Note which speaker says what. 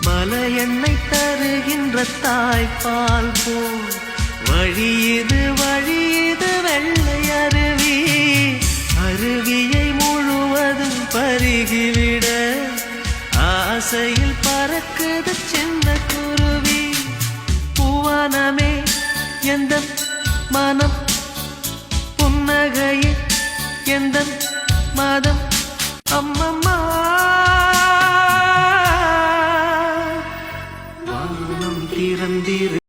Speaker 1: மலை எண்ணெய் தருகின்ற தாய்ப்பால் போல் வழியுது வெள்ளை அருவி. அருவியை முழுவதும் பருகிவிட ஆசையில் பறக்குது சின்ன குருவி. பூவானமே எந்த மனம், புன்னகையே எந்த மதம். அம்மம்மா வானம் திறந்திரு